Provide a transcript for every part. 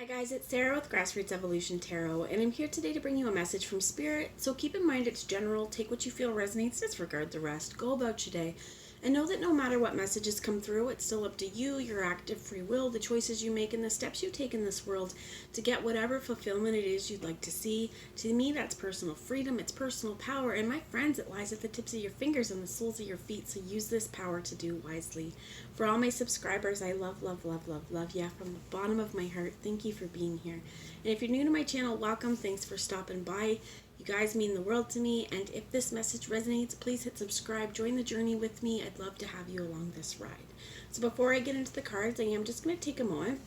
Guys, it's Sarah with Grassroots Evolution Tarot, and I'm here today to bring you a message from Spirit. So keep in mind it's general, take what you feel resonates, disregard the rest, go about your day, and know that no matter what messages come through, it's still up to you, your active free will, the choices you make, and the steps you take in this world to get whatever fulfillment it is you'd like to see. To me, that's personal freedom, it's personal power, and my friends, it lies at the tips of your fingers and the soles of your feet, so use this power to do wisely. For all my subscribers, I love you from the bottom of my heart. Thank you for being here. And if you're new to my channel, welcome. Thanks for stopping by. You guys mean the world to me, and if this message resonates, please hit subscribe. Join the journey with me. I'd love to have you along this ride. So before I get into the cards, I am just going to take a moment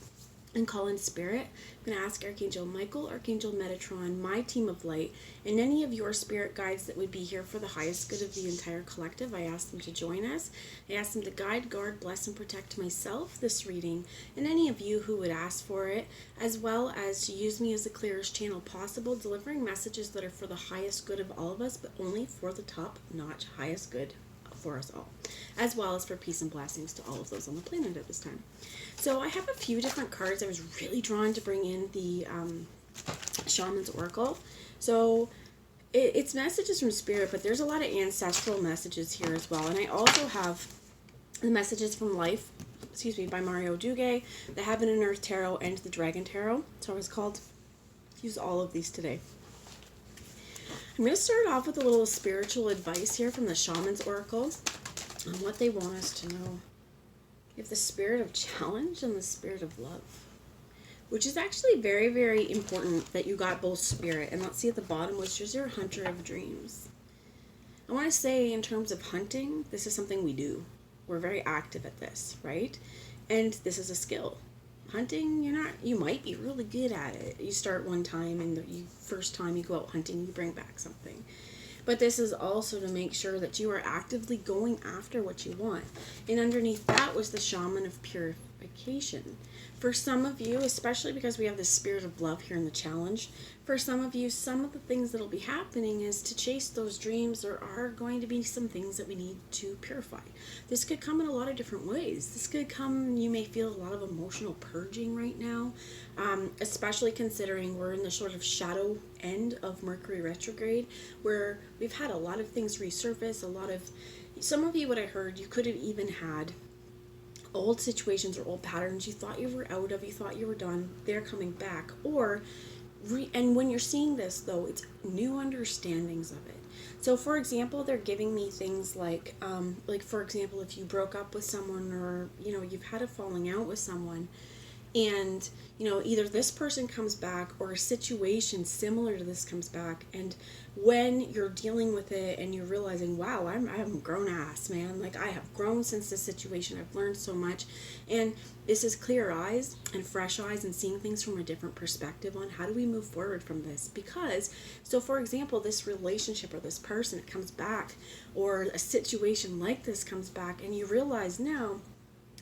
and call in Spirit. I'm going to ask Archangel Michael, Archangel Metatron, my team of light, and any of your spirit guides that would be here for the highest good of the entire collective. I ask them to join us. I ask them to guide, guard, bless, and protect myself, this reading, and any of you who would ask for it, as well as to use me as the clearest channel possible, delivering messages that are for the highest good of all of us, but only for the top-notch highest good for us all, as well as for peace and blessings to all of those on the planet at this time. So I have a few different cards. I was really drawn to bring in the Shaman's Oracle. So it's messages from Spirit, but there's a lot of ancestral messages here as well. And I also have the messages from Life, by Mario Dugue, the Heaven and Earth Tarot, and the Dragon Tarot. So I was called to use all of these today. I'm going to start off with a little spiritual advice here from the Shaman's Oracle on what they want us to know. You have the spirit of challenge and the spirit of love, which is actually very, very important that you got both spirit. And let's see at the bottom, which is your hunter of dreams. I want to say in terms of hunting, this is something we do. We're very active at this, right? And this is a skill. Hunting, you might be really good at it. You start one time, and the first time you go out hunting, you bring back something. But this is also to make sure that you are actively going after what you want. And underneath that was the Shaman of Purification. For some of you, especially because we have the spirit of love here in the challenge, for some of you, some of the things that will be happening is to chase those dreams. There are going to be some things that we need to purify. This could come in a lot of different ways. This could come, you may feel a lot of emotional purging right now, especially considering we're in the sort of shadow end of Mercury retrograde, where we've had a lot of things resurface, some of you, what I heard, you could have even had old situations or old patterns you thought you were out of, you thought you were done, they're coming back. And when you're seeing this, though, it's new understandings of it. So, for example, they're giving me things like for example, if you broke up with someone, or, you've had a falling out with someone, and, either this person comes back or a situation similar to this comes back, and when you're dealing with it and you're realizing, wow, I'm a grown ass, man. Like, I have grown since this situation. I've learned so much. And this is clear eyes and fresh eyes and seeing things from a different perspective on how do we move forward from this. Because, so for example, this relationship or this person, it comes back, or a situation like this comes back, and you realize now,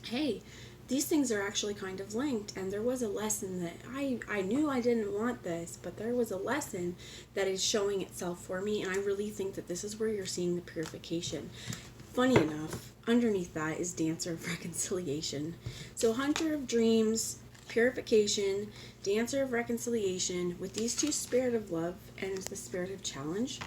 hey, these things are actually kind of linked, and there was a lesson that I knew I didn't want this, but there was a lesson that is showing itself for me, and I really think that this is where you're seeing the purification. Funny enough, underneath that is Dancer of Reconciliation. So Hunter of Dreams, Purification, Dancer of Reconciliation, with these two, Spirit of Love and the Spirit of Challenge.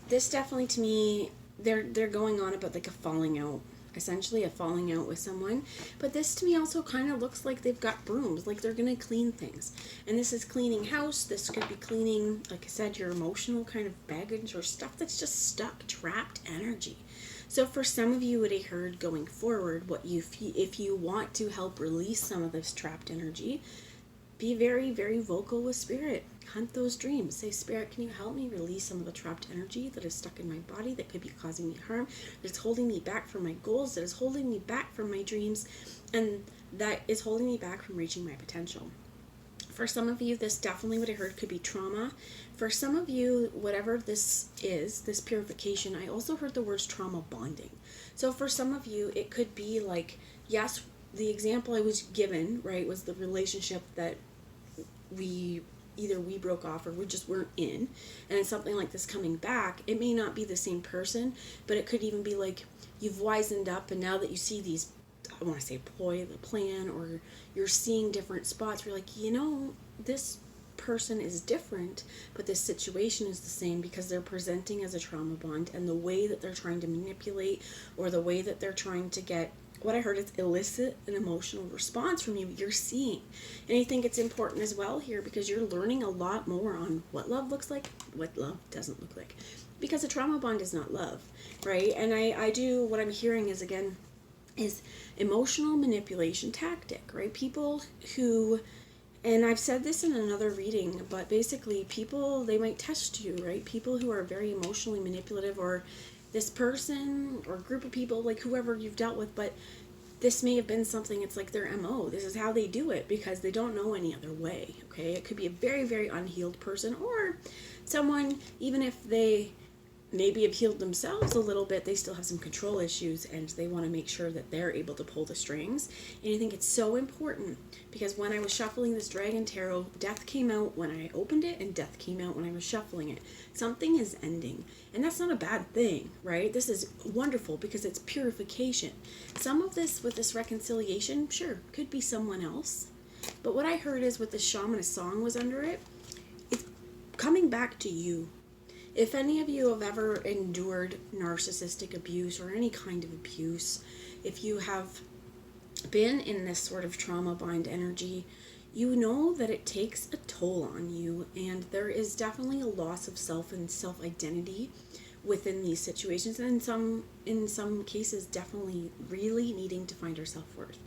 This definitely, to me, they're going on about like a falling out. Essentially a falling out with someone, but this to me also kind of looks like they've got brooms, like they're gonna clean things. And this is cleaning house. This could be cleaning, like I said, your emotional kind of baggage or stuff that's just stuck, trapped energy. So for some of you, what I heard going forward, if you want to help release some of this trapped energy, be very, very vocal with Spirit. Hunt those dreams. Say, Spirit, can you help me release some of the trapped energy that is stuck in my body, that could be causing me harm, that is holding me back from my goals, that is holding me back from my dreams, and that is holding me back from reaching my potential. For some of you, this definitely, what I heard, could be trauma. For some of you, whatever this is, this purification, I also heard the words trauma bonding. So for some of you, it could be like, yes, the example I was given, right, was the relationship that either we broke off or we just weren't in, and it's something like this coming back. It may not be the same person, but it could even be like you've wisened up, and now that you see these I want to say ploy, the plan, or you're seeing different spots where you're like, this person is different, but this situation is the same because they're presenting as a trauma bond, and the way that they're trying to manipulate, or the way that they're trying to get, what I heard is elicit an emotional response from you, you're seeing. And I think it's important as well here because you're learning a lot more on what love looks like, what love doesn't look like. Because a trauma bond is not love, right? And I do, what I'm hearing is, again, is emotional manipulation tactic, right? People who, and I've said this in another reading, but basically people, they might test you, right? People who are very emotionally manipulative, or this person or group of people, like whoever you've dealt with, but this may have been something, it's like their MO. This is how they do it because they don't know any other way, okay? It could be a very, very unhealed person, or someone, even if they maybe have healed themselves a little bit, they still have some control issues, and they want to make sure that they're able to pull the strings. And I think it's so important because when I was shuffling this Dragon Tarot, death came out when I opened it, and death came out when I was shuffling it. Something is ending, and that's not a bad thing, right? This is wonderful because it's purification. Some of this with this reconciliation, sure, could be someone else, but what I heard is with the shaman, a song was under it, it's coming back to you. If any of you have ever endured narcissistic abuse or any kind of abuse, if you have been in this sort of trauma bind energy, you know that it takes a toll on you, and there is definitely a loss of self and self-identity within these situations, and in some cases definitely really needing to find our self-worth.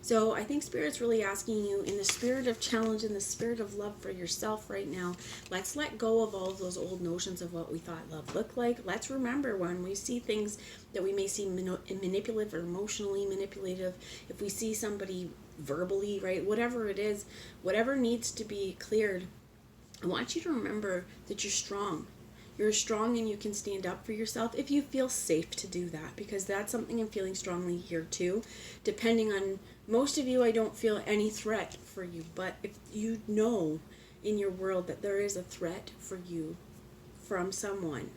So I think Spirit's really asking you, in the spirit of challenge, in the spirit of love for yourself right now, let's let go of all of those old notions of what we thought love looked like. Let's remember when we see things that we may see manipulative or emotionally manipulative, if we see somebody verbally, right, whatever it is, whatever needs to be cleared, I want you to remember that you're strong. You're strong and you can stand up for yourself if you feel safe to do that, because that's something I'm feeling strongly here too. Depending on most of you, I don't feel any threat for you, but if you know in your world that there is a threat for you from someone,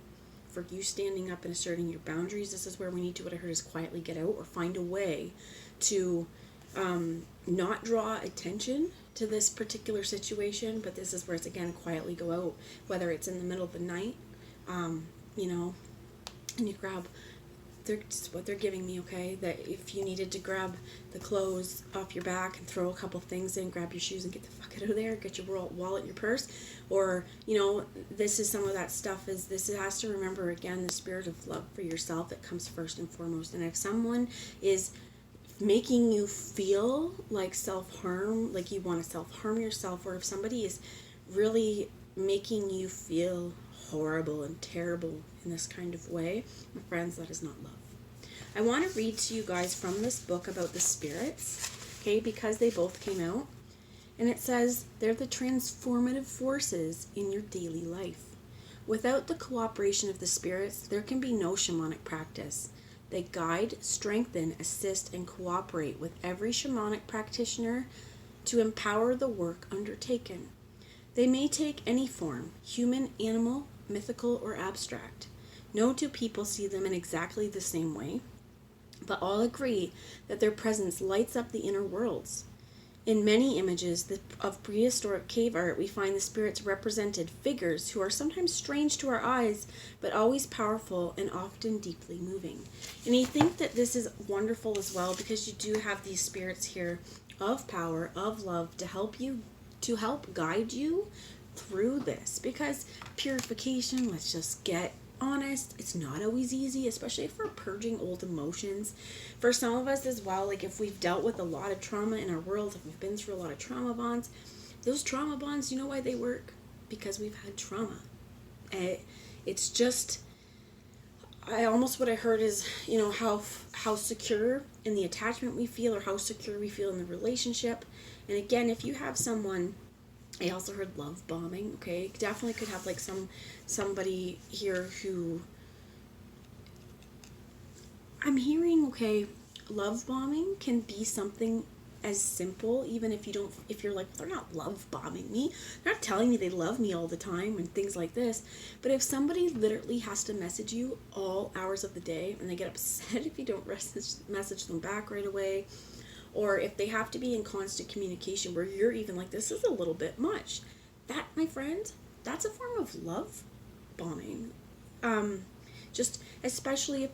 for you standing up and asserting your boundaries, this is where we need to, what I heard is quietly get out, or find a way to not draw attention to this particular situation, but this is where it's, again, quietly go out, whether it's in the middle of the night, and you grab, just what they're giving me, okay, that if you needed to grab the clothes off your back and throw a couple things in, grab your shoes and get the fuck out of there, get your wallet, your purse, or, this is some of that stuff, is this has to remember, again, the spirit of love for yourself that comes first and foremost. And if someone is making you feel like self-harm, like you want to self-harm yourself, or if somebody is really making you feel horrible and terrible in this kind of way, my friends, that is not love. I want to read to you guys from this book about the spirits, okay, because they both came out, and it says they're the transformative forces in your daily life. Without the cooperation of the spirits, there can be no shamanic practice. They guide, strengthen, assist, and cooperate with every shamanic practitioner to empower the work undertaken. They may take any form, human, animal, mythical, or abstract. No two people see them in exactly the same way, but all agree that their presence lights up the inner worlds. In many images of prehistoric cave art, we find the spirits represented figures who are sometimes strange to our eyes, but always powerful and often deeply moving. And I think that this is wonderful as well, because you do have these spirits here of power, of love, to help guide you through this. Because purification, let's just get honest, it's not always easy, especially if we're purging old emotions. For some of us as well, like if we've dealt with a lot of trauma in our world, if we've been through a lot of trauma bonds, those trauma bonds, you know why they work? Because we've had trauma. It's just, what I heard is, how secure in the attachment we feel, or how secure we feel in the relationship. And again, if you have someone, I also heard love bombing, okay? Definitely could have like somebody here who, I'm hearing, okay, love bombing can be something as simple, even if you're like, they're not love bombing me, they're not telling me they love me all the time and things like this. But if somebody literally has to message you all hours of the day and they get upset if you don't message them back right away, or if they have to be in constant communication where you're even like, this is a little bit much, that, my friend, that's a form of love bombing. Just especially if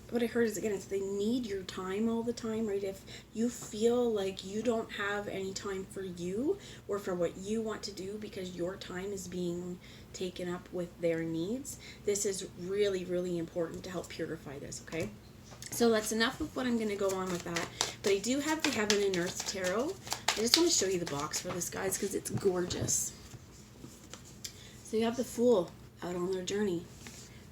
what I heard is, again, if they need your time all the time, right? If you feel like you don't have any time for you or for what you want to do because your time is being taken up with their needs, this is really, really important to help purify this, okay? So that's enough of what I'm going to go on with that. But I do have the Heaven and Earth Tarot. I just want to show you the box for this, guys, because it's gorgeous. So you have the Fool out on their journey,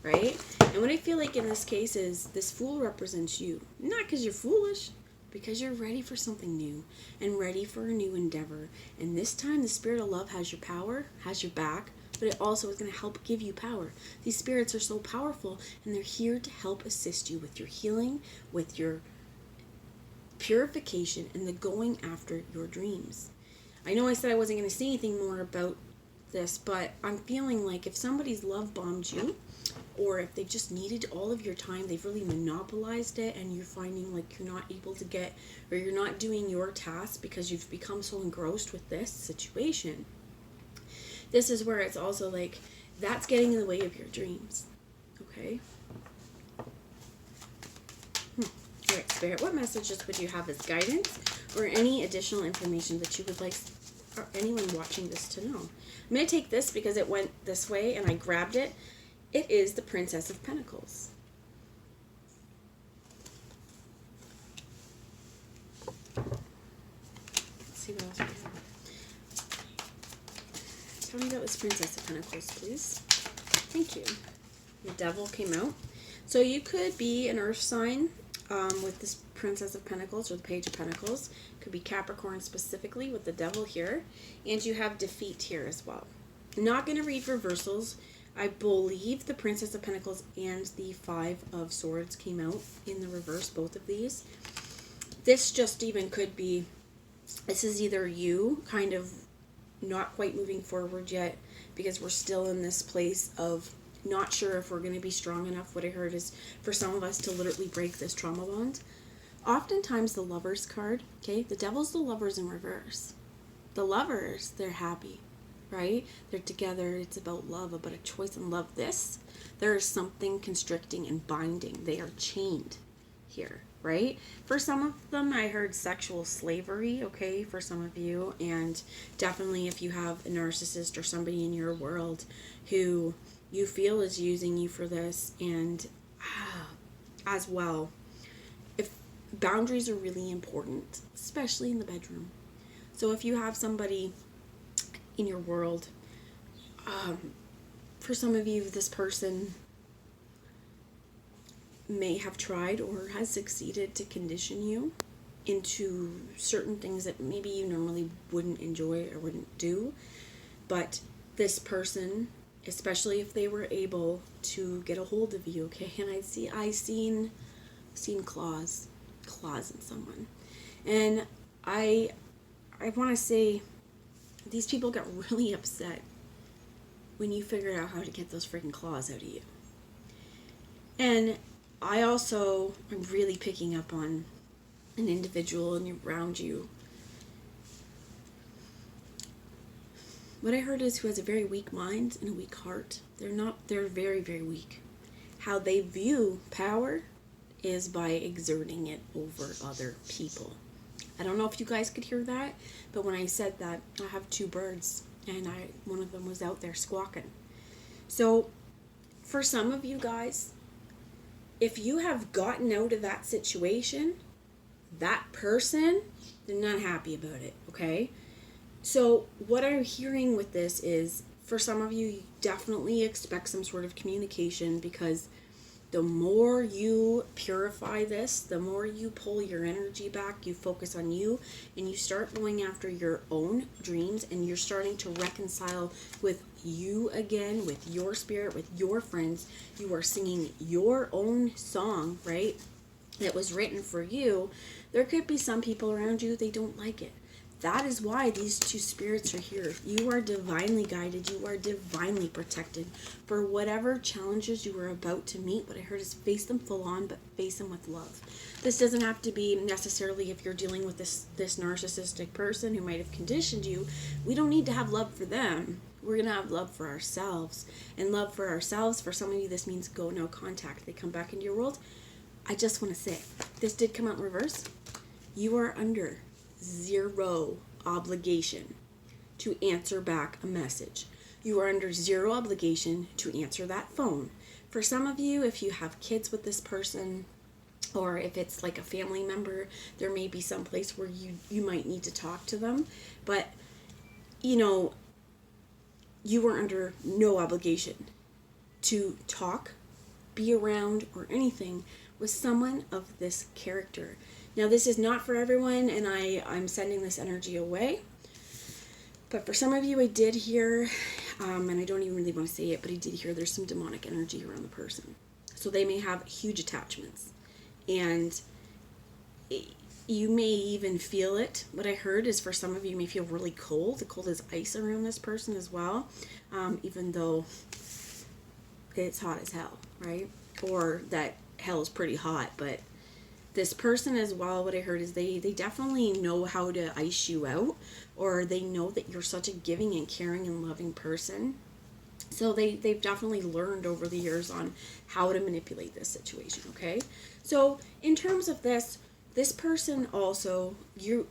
right? And what I feel like in this case is this Fool represents you. Not because you're foolish, because you're ready for something new and ready for a new endeavor. And this time the Spirit of Love has your power, has your back, but it also is going to help give you power. These spirits are so powerful, and they're here to help assist you with your healing, with your purification, and the going after your dreams. I know I said I wasn't going to say anything more about this, but I'm feeling like if somebody's love bombed you, or if they've just needed all of your time, they've really monopolized it, and you're finding like you're not able to get, or you're not doing your task because you've become so engrossed with this situation. This is where it's also like, that's getting in the way of your dreams, okay? All right, Spirit, what messages would you have as guidance or any additional information that you would like or anyone watching this to know? I'm going to take this because it went this way and I grabbed it. It is the Princess of Pentacles. Let's see what else we have. Tell me about this Princess of Pentacles, please. Thank you. The Devil came out. So you could be an earth sign with this Princess of Pentacles or the Page of Pentacles. Could be Capricorn specifically with the Devil here. And you have defeat here as well. I'm not going to read reversals. I believe the Princess of Pentacles and the Five of Swords came out in the reverse, both of these. This just even could be, this is either you kind of not quite moving forward yet because we're still in this place of not sure if we're going to be strong enough. What I heard is for some of us to literally break this trauma bond. Oftentimes the Lovers card, okay, the Devil's the Lovers in reverse. The Lovers, they're happy, right? They're together. It's about love, about a choice in love. This, there is something constricting and binding. They are chained here, right? For some of them, I heard sexual slavery, okay, for some of you. And definitely if you have a narcissist or somebody in your world who you feel is using you for this, and as well, if boundaries are really important, especially in the bedroom. So if you have somebody in your world, for some of you, this person may have tried or has succeeded to condition you into certain things that maybe you normally wouldn't enjoy or wouldn't do. But this person, especially if they were able to get a hold of you, okay, and I seen claws in someone. And I want to say these people got really upset when you figured out how to get those freaking claws out of you. And I also am really picking up on an individual around you. What I heard is who has a very weak mind and a weak heart. They're very, very weak. How they view power is by exerting it over other people. I don't know if you guys could hear that, but when I said that, I have two birds, and one of them was out there squawking. So, for some of you guys, if you have gotten out of that situation, that person, they're not happy about it, okay? So, what I'm hearing with this is, for some of you, you definitely expect some sort of communication, because the more you purify this, the more you pull your energy back, you focus on you, and you start going after your own dreams, and you're starting to reconcile with you again, with your spirit, with your friends. You are singing your own song, right? that was written for you, there could be some people around you, they don't like it. That is why these two spirits are here. You are divinely guided. You are divinely protected for whatever challenges you are about to meet. What I heard is face them full on, but face them with love. This doesn't have to be necessarily if you're dealing with this narcissistic person who might have conditioned you. We don't need to have love for them. We're going to have love for ourselves. And love for ourselves, for some of you, this means go no contact. They come back into your world. I just want to say, this did come out in reverse. You are under zero obligation to answer back a message. You are under zero obligation to answer that phone. For some of you, if you have kids with this person, or if it's like a family member, there may be some place where you might need to talk to them. But, you are under no obligation to talk, be around, or anything with someone of this character. Now, this is not for everyone, and I'm sending this energy away. But for some of you, I did hear, and I don't even really want to say it, but I did hear there's some demonic energy around the person. So they may have huge attachments. And you may even feel it. What I heard is for some of you, you may feel really cold. The cold as ice around this person as well, even though it's hot as hell, right? Or that hell is pretty hot, but this person as well, what I heard is they definitely know how to ice you out, or they know that you're such a giving and caring and loving person. So they've definitely learned over the years on how to manipulate this situation, okay? So in terms of this person also,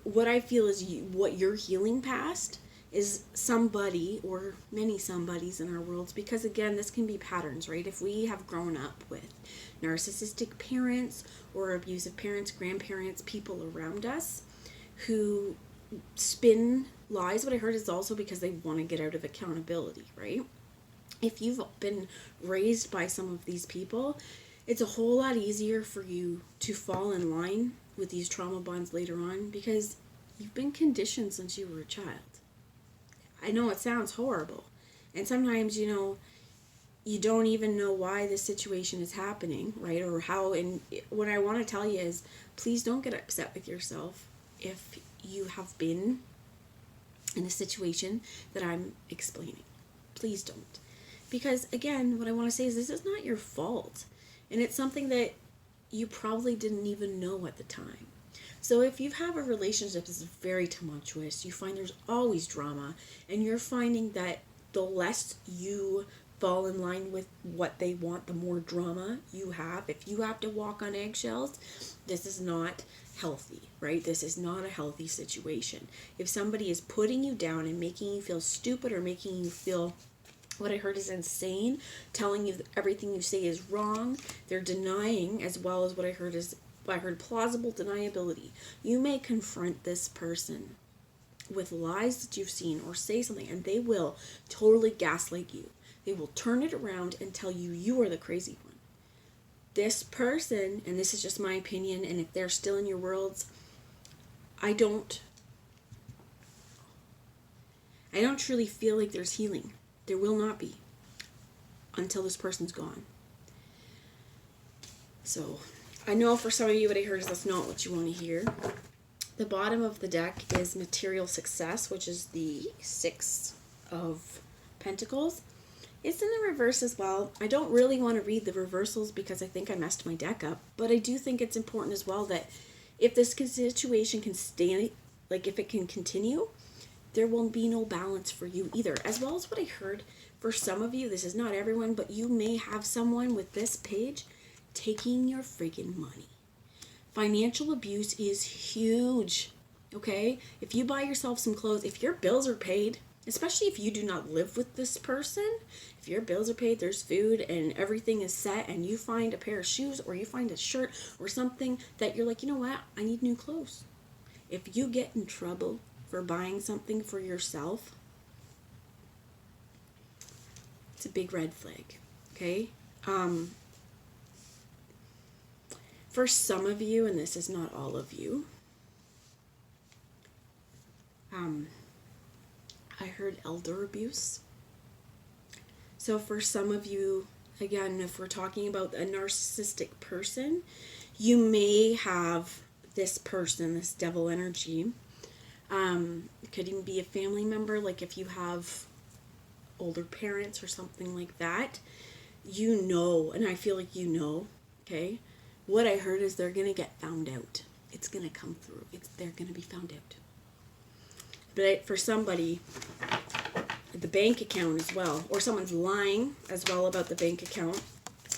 what I feel is what you're healing past is somebody or many somebodies in our worlds, because again, this can be patterns, right? If we have grown up with narcissistic parents or abusive parents, grandparents, people around us who spin lies, what I heard is also because they want to get out of accountability, right? If you've been raised by some of these people, it's a whole lot easier for you to fall in line with these trauma bonds later on because you've been conditioned since you were a child. I know it sounds horrible. And sometimes, you don't even know why this situation is happening, right? Or how. And what I want to tell you is, please don't get upset with yourself if you have been in a situation that I'm explaining. Please don't. Because, again, what I want to say is this is not your fault. And it's something that you probably didn't even know at the time. So if you have a relationship that's very tumultuous, you find there's always drama, and you're finding that the less you fall in line with what they want, the more drama you have. If you have to walk on eggshells, this is not healthy, right? This is not a healthy situation. If somebody is putting you down and making you feel stupid or making you feel, what I heard is insane, telling you that everything you say is wrong, they're denying, as well as what I heard plausible deniability. You may confront this person with lies that you've seen or say something, and they will totally gaslight you. They will turn it around and tell you you are the crazy one. This person, and this is just my opinion, and if they're still in your worlds, I don't truly feel like there's healing. There will not be until this person's gone. So I know for some of you what I heard is that's not what you want to hear. The bottom of the deck is material success, which is the 6 of Pentacles. It's in the reverse as well. I don't really want to read the reversals because I think I messed my deck up, but I do think it's important as well that if this situation can stay, like if it can continue, there will be no balance for you either. As well as what I heard for some of you, this is not everyone, but you may have someone with this page taking your freaking money. Financial abuse is huge, okay? If you buy yourself some clothes, if your bills are paid, especially if you do not live with this person, if your bills are paid, there's food and everything is set, and you find a pair of shoes or you find a shirt or something that you're like, you know what, I need new clothes. If you get in trouble for buying something for yourself, it's a big red flag, okay? For some of you, and this is not all of you, I heard elder abuse. So for some of you, again, if we're talking about a narcissistic person, You may have this person, this devil energy. It could even be a family member, like if you have older parents or something like that. You know, and I feel like you know, okay? What I heard is they're going to get found out. It's going to come through. They're going to be found out. But for somebody, the bank account as well, or someone's lying as well about the bank account.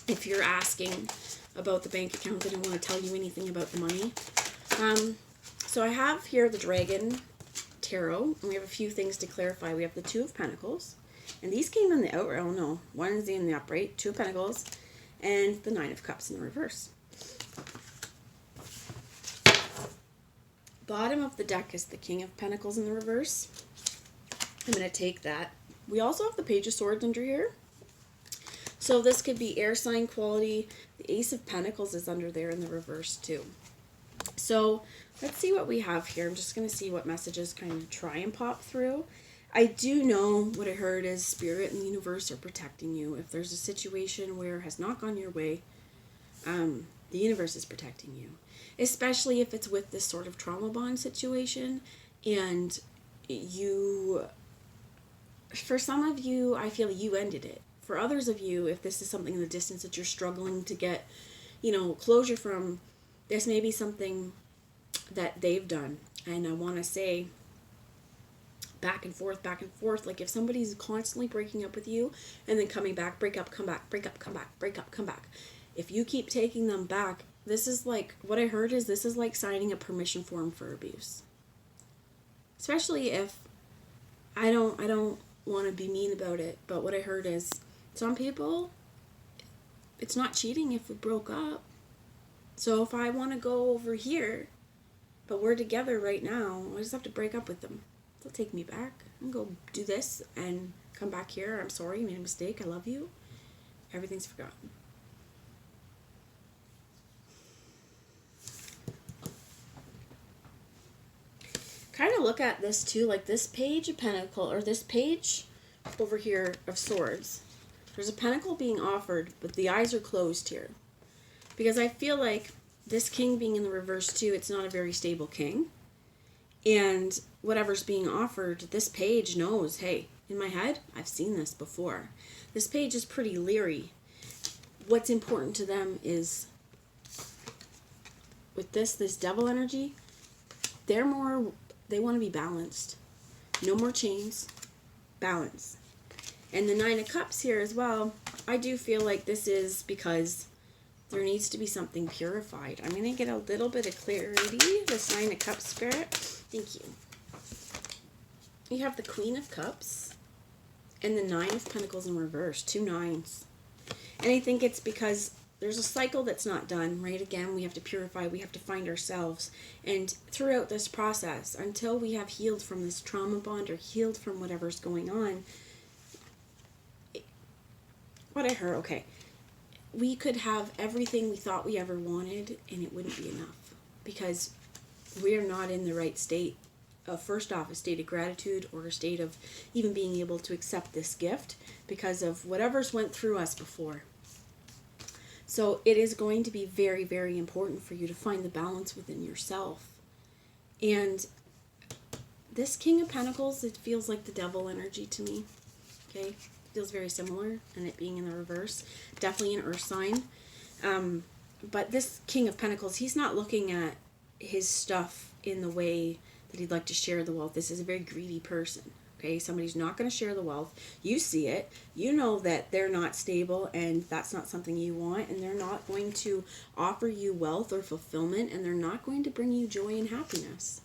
If you're asking about the bank account, they don't want to tell you anything about the money. So I have here the Dragon Tarot, and we have a few things to clarify. We have the Two of Pentacles, and these came in the outright. Oh no, one is in the upright, Two of Pentacles, and the Nine of Cups in the reverse. Bottom of the deck is the King of Pentacles in the reverse. I'm going to take that. We also have the Page of Swords under here. So this could be air sign quality. The Ace of Pentacles is under there in the reverse too. So let's see what we have here. I'm just going to see what messages kind of try and pop through. I do know what I heard is Spirit and the universe are protecting you. If there's a situation where it has not gone your way, the universe is protecting you. Especially if it's with this sort of trauma bond situation. And you, for some of you, I feel you ended it. For others of you, if this is something in the distance that you're struggling to get, closure from, this may be something that they've done. And I want to say back and forth, like if somebody's constantly breaking up with you and then coming back, break up, come back, break up, come back, break up, come back. If you keep taking them back, this is like, what I heard is this is like signing a permission form for abuse. Especially if, I don't want to be mean about it, but what I heard is some people, it's not cheating if we broke up. So if I want to go over here, but we're together right now, I just have to break up with them. They'll take me back and go do this and come back here. I'm sorry, you made a mistake. I love you. Everything's forgotten. Kind of look at this too, like this Page of Pentacles, or this page over here of Swords. There's a pentacle being offered, but the eyes are closed here. Because I feel like this king being in the reverse too, it's not a very stable king. And whatever's being offered, this page knows, hey, in my head, I've seen this before. This page is pretty leery. What's important to them is, with this devil energy, they want to be balanced. No more chains. Balance. And the Nine of Cups here as well, I do feel like this is because there needs to be something purified. I'm going to get a little bit of clarity. This Nine of Cups, Spirit. Thank you. You have the Queen of Cups and the Nine of Pentacles in reverse. 2 nines. And I think it's because there's a cycle that's not done, right? Again, we have to purify. We have to find ourselves. And throughout this process, until we have healed from this trauma bond or healed from whatever's going on, what I heard, okay, we could have everything we thought we ever wanted and it wouldn't be enough because we're not in the right state. First off, a state of gratitude or a state of even being able to accept this gift because of whatever's went through us before. So it is going to be very, very important for you to find the balance within yourself. And this King of Pentacles, it feels like the devil energy to me. Okay? Feels very similar, and it being in the reverse. Definitely an earth sign. But this King of Pentacles, he's not looking at his stuff in the way that he'd like to share the wealth. This is a very greedy person. Okay, somebody's not going to share the wealth. You see it. You know that they're not stable and that's not something you want, and they're not going to offer you wealth or fulfillment, and they're not going to bring you joy and happiness.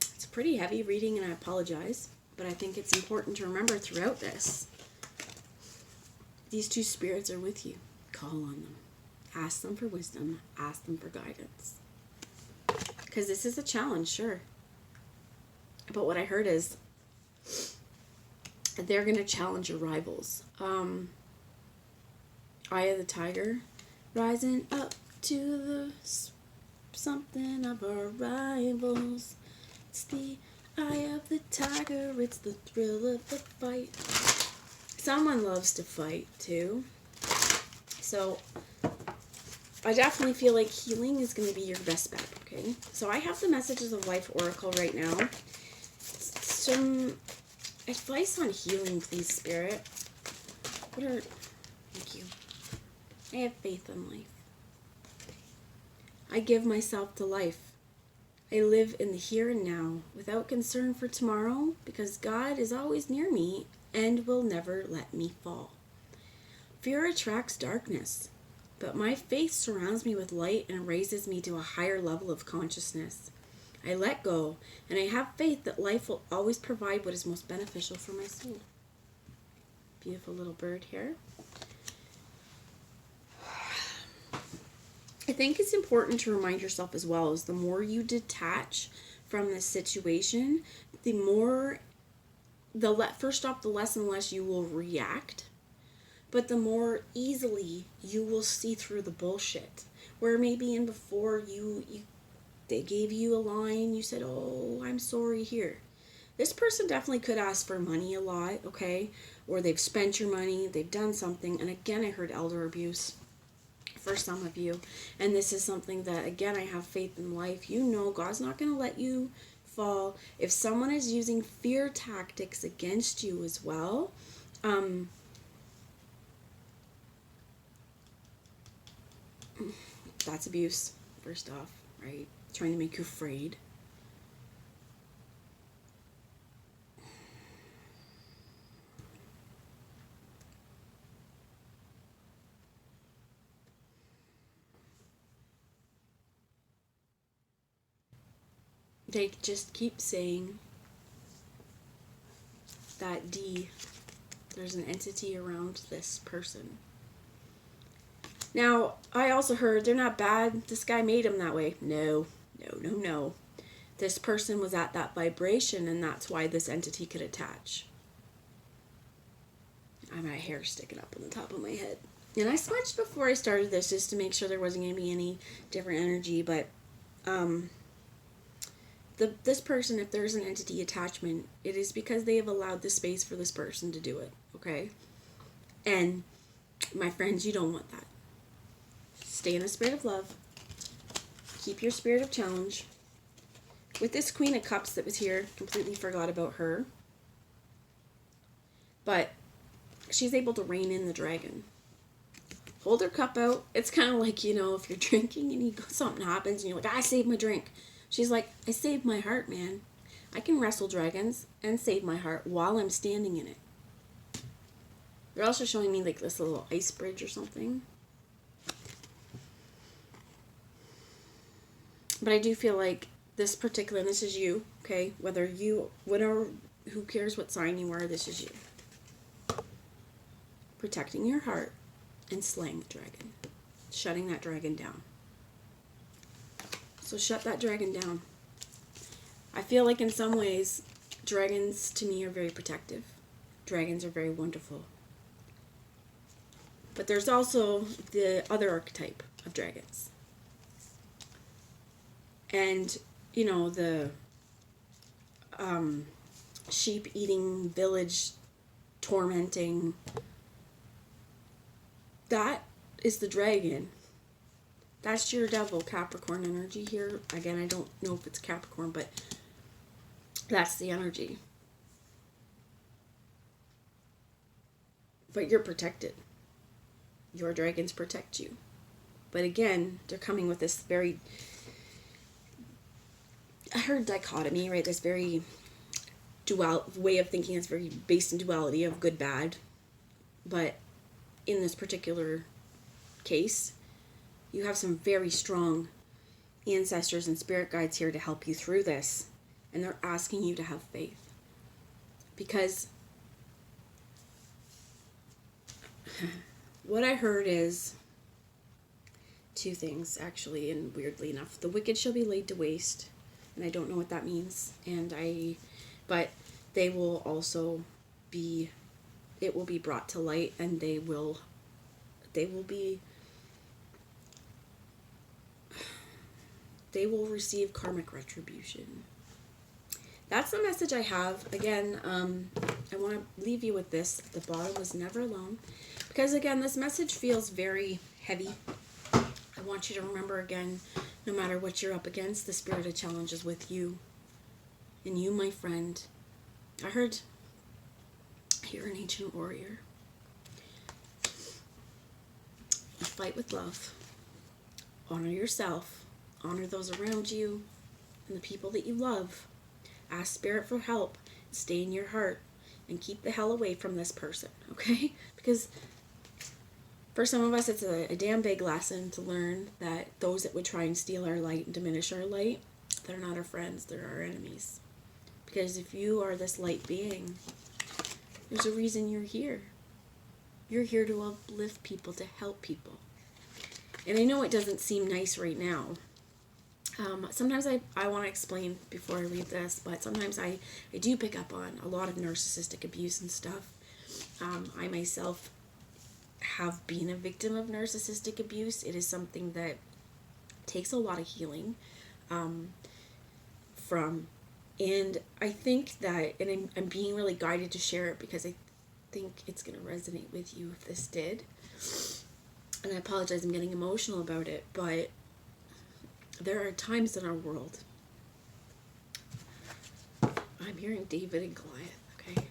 It's a pretty heavy reading, and I apologize, but I think it's important to remember throughout this. These two spirits are with you. Call on them. Ask them for wisdom. Ask them for guidance. Because this is a challenge, sure. But what I heard is they're going to challenge your rivals. Eye of the Tiger, rising up to the something of our rivals. It's the eye of the tiger, it's the thrill of the fight. Someone loves to fight too. So I definitely feel like healing is going to be your best bet, okay? So I have the Messages of Life Oracle right now. Some advice on healing, please, Spirit. Thank you. I have faith in life. I give myself to life. I live in the here and now without concern for tomorrow because God is always near me and will never let me fall. Fear attracts darkness, but my faith surrounds me with light and raises me to a higher level of consciousness. I let go, and I have faith that life will always provide what is most beneficial for my soul. Beautiful little bird here. I think it's important to remind yourself as well is the more you detach from this situation, first off, the less and less you will react, but the more easily you will see through the bullshit. Where maybe in before they gave you a line, you said, oh, I'm sorry here. This person definitely could ask for money a lot, okay? Or they've spent your money, they've done something. And again, I heard elder abuse for some of you. And this is something that, again, I have faith in life. You know God's not going to let you fall. If someone is using fear tactics against you as well, that's abuse, first off, right? Trying to make you afraid. They just keep saying that there's an entity around this person. Now, I also heard they're not bad. This guy made them that way. No. This person was at that vibration, and that's why this entity could attach. I have my hair sticking up on the top of my head. And I smudged before I started this just to make sure there wasn't going to be any different energy, but this person, if there's an entity attachment, it is because they have allowed the space for this person to do it, okay? And my friends, you don't want that. Stay in the spirit of love. Keep your spirit of challenge. With this Queen of Cups that was here, completely forgot about her. But she's able to rein in the dragon. Hold her cup out. It's kind of like, if you're drinking and something happens and you're like, I saved my drink. She's like, I saved my heart, man. I can wrestle dragons and save my heart while I'm standing in it. They're also showing me like this little ice bridge or something. But I do feel like this particular, and this is you, okay? Who cares what sign you are, this is you. Protecting your heart and slaying the dragon. Shutting that dragon down. So shut that dragon down. I feel like in some ways, dragons to me are very protective. Dragons are very wonderful. But there's also the other archetype of dragons. And, the sheep-eating, village tormenting, that is the dragon. That's your devil, Capricorn energy here. Again, I don't know if it's Capricorn, but that's the energy. But you're protected. Your dragons protect you. But again, they're coming with this very, I heard dichotomy, right? This very dual way of thinking that's very based in duality of good, bad. But in this particular case, you have some very strong ancestors and spirit guides here to help you through this. And they're asking you to have faith. Because what I heard is two things, actually, and weirdly enough. The wicked shall be laid to waste. And I don't know what that means. But they will also be, it will be brought to light, and they will receive karmic retribution. That's the message I have. Again, I want to leave you with this. The bottom was never alone. Because again, this message feels very heavy. I want you to remember again, no matter what you're up against, the spirit of challenge is with you. And you, my friend, you're an ancient warrior. You fight with love. Honor yourself. Honor those around you and the people that you love. Ask Spirit for help. Stay in your heart and keep the hell away from this person, okay? Because for some of us, it's a damn big lesson to learn that those that would try and steal our light and diminish our light, they're not our friends, they're our enemies. Because if you are this light being, there's a reason you're here. You're here to uplift people, to help people. And I know it doesn't seem nice right now. Sometimes I want to explain before I read this, but sometimes I do pick up on a lot of narcissistic abuse and stuff. I myself have been a victim of narcissistic abuse. It is something that takes a lot of healing and I think that, and I'm being really guided to share it because I think it's going to resonate with you if this did. And I apologize, I'm getting emotional about it, but there are times in our world, I'm hearing David and Goliath, okay,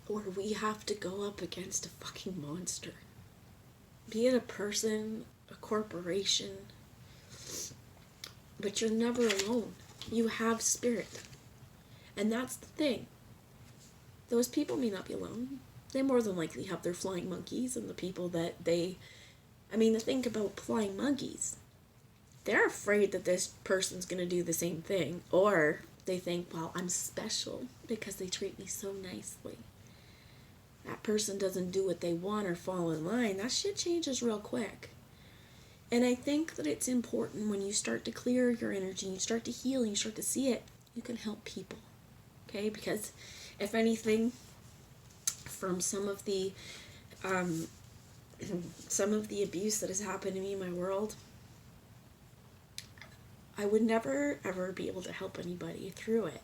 where we have to go up against a fucking monster. Be it a person, a corporation, but you're never alone. You have spirit. And that's the thing. Those people may not be alone. They more than likely have their flying monkeys and the people that the thing about flying monkeys, they're afraid that this person's going to do the same thing. Or they think, well, I'm special because they treat me so nicely. That person doesn't do what they want or fall in line. That shit changes real quick. And I think that it's important when you start to clear your energy, you start to heal, and you start to see it, you can help people. Okay? Because if anything, from some of the abuse that has happened to me in my world, I would never ever be able to help anybody through it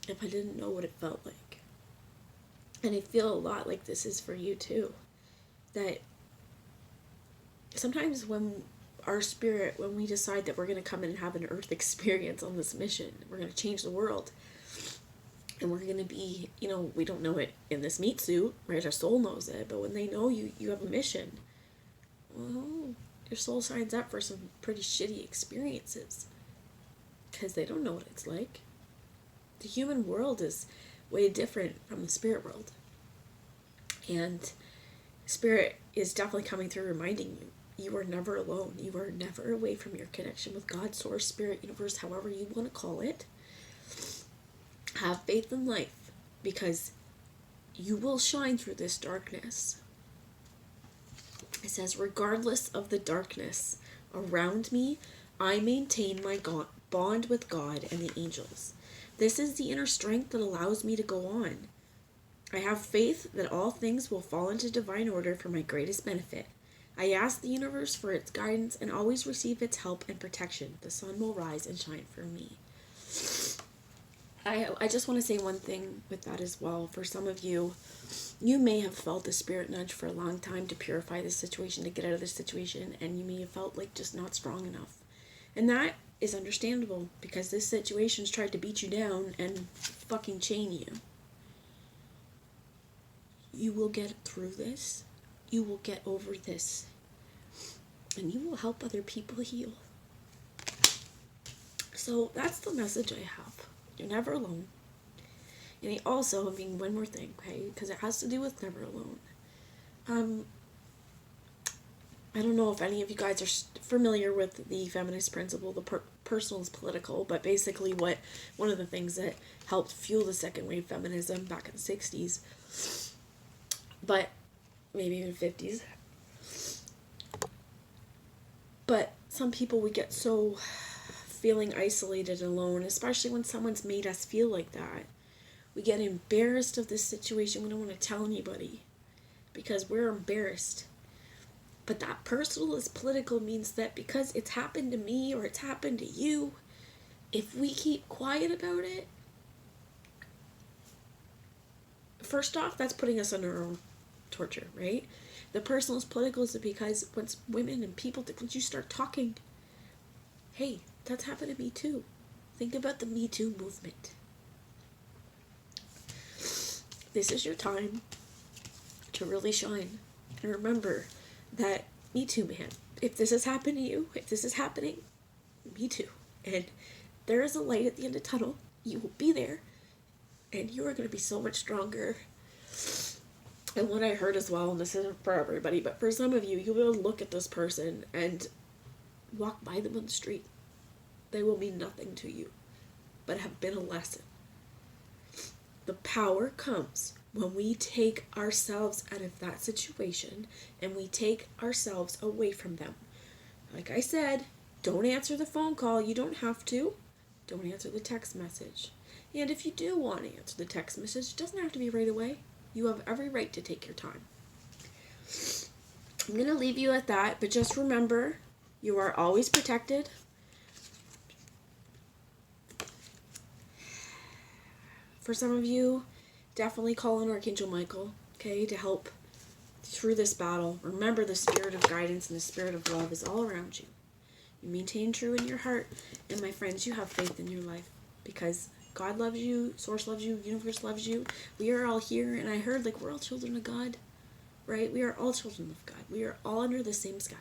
if I didn't know what it felt like. And I feel a lot like this is for you too. That sometimes when our spirit, when we decide that we're going to come in and have an earth experience on this mission, we're going to change the world, and we're going to be, we don't know it in this meat suit, right? Our soul knows it, but when they know you have a mission, well, your soul signs up for some pretty shitty experiences because they don't know what it's like. The human world is way different from the spirit world. And spirit is definitely coming through reminding you, you are never alone. You are never away from your connection with God, source, spirit, universe, however you want to call it. Have faith in life because you will shine through this darkness. It says, regardless of the darkness around me, I maintain my bond with God and the angels. This is the inner strength that allows me to go on. I have faith that all things will fall into divine order for my greatest benefit. I ask the universe for its guidance and always receive its help and protection. The sun will rise and shine for me. I just want to say one thing with that as well. For some of you, you may have felt the spirit nudge for a long time to purify this situation, to get out of this situation, and you may have felt like just not strong enough. And that is understandable because this situation's tried to beat you down and fucking chain you. You will get through this. You will get over this. And you will help other people heal. So that's the message I have. You're never alone. And one more thing, okay? Because it has to do with never alone. I don't know if any of you guys are familiar with the feminist principle. The personal is political, but basically one of the things that helped fuel the second wave feminism back in the 60s, but maybe even 50s. But some people would get so feeling isolated and alone, especially when someone's made us feel like that. We get embarrassed of this situation. We don't want to tell anybody because we're embarrassed. But that personal is political means that because it's happened to me or it's happened to you, if we keep quiet about it, first off, that's putting us on our own. torture, right? The personal is political is because once women and people, once you start talking, hey, that's happened to me too. Think about the Me Too movement. This is your time to really shine. And remember that Me Too, man. If this has happened to you, if this is happening, me too. And there is a light at the end of the tunnel. You will be there. And you are going to be so much stronger. And what I heard as well, and this isn't for everybody, but for some of you, you'll be able to look at this person and walk by them on the street. They will mean nothing to you, but have been a lesson. The power comes when we take ourselves out of that situation and we take ourselves away from them. Like I said, don't answer the phone call. You don't have to. Don't answer the text message. And if you do want to answer the text message, it doesn't have to be right away. You have every right to take your time. I'm going to leave you at that, but just remember, you are always protected. For some of you, definitely call on Archangel Michael, okay, to help through this battle. Remember, the spirit of guidance and the spirit of love is all around you. You maintain true in your heart, and my friends, you have faith in your life, because God loves you, Source loves you, Universe loves you. We are all here, and I heard, like, we're all children of God, right? We are all children of God. We are all under the same sky.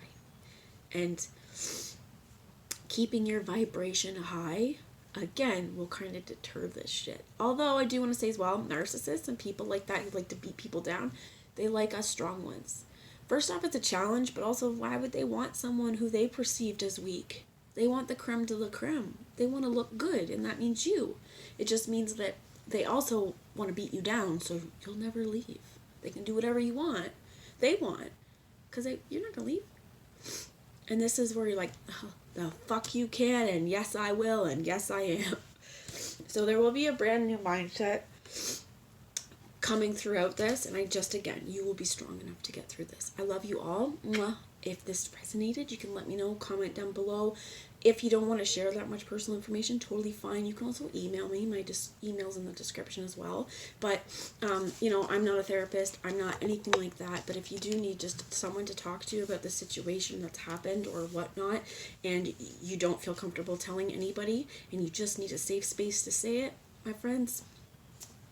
And keeping your vibration high, again, will kind of deter this shit. Although I do want to say as well, narcissists and people like that who like to beat people down, they like us strong ones. First off, it's a challenge, but also, why would they want someone who they perceived as weak? They want the creme de la creme. They want to look good, and that means you. It just means that they also want to beat you down, so you'll never leave. They can do whatever you want. They want. Because you're not going to leave. And this is where you're like, oh, the fuck you can, and yes I will, and yes I am. So there will be a brand new mindset coming throughout this, and again, you will be strong enough to get through this. I love you all. Mwah. If this resonated, you can let me know, comment down below. If you don't want to share that much personal information, totally fine. You can also email me. My email's in the description as well. But, I'm not a therapist. I'm not anything like that. But if you do need just someone to talk to about the situation that's happened or whatnot, and you don't feel comfortable telling anybody, and you just need a safe space to say it, my friends,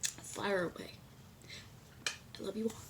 fire away. I love you all.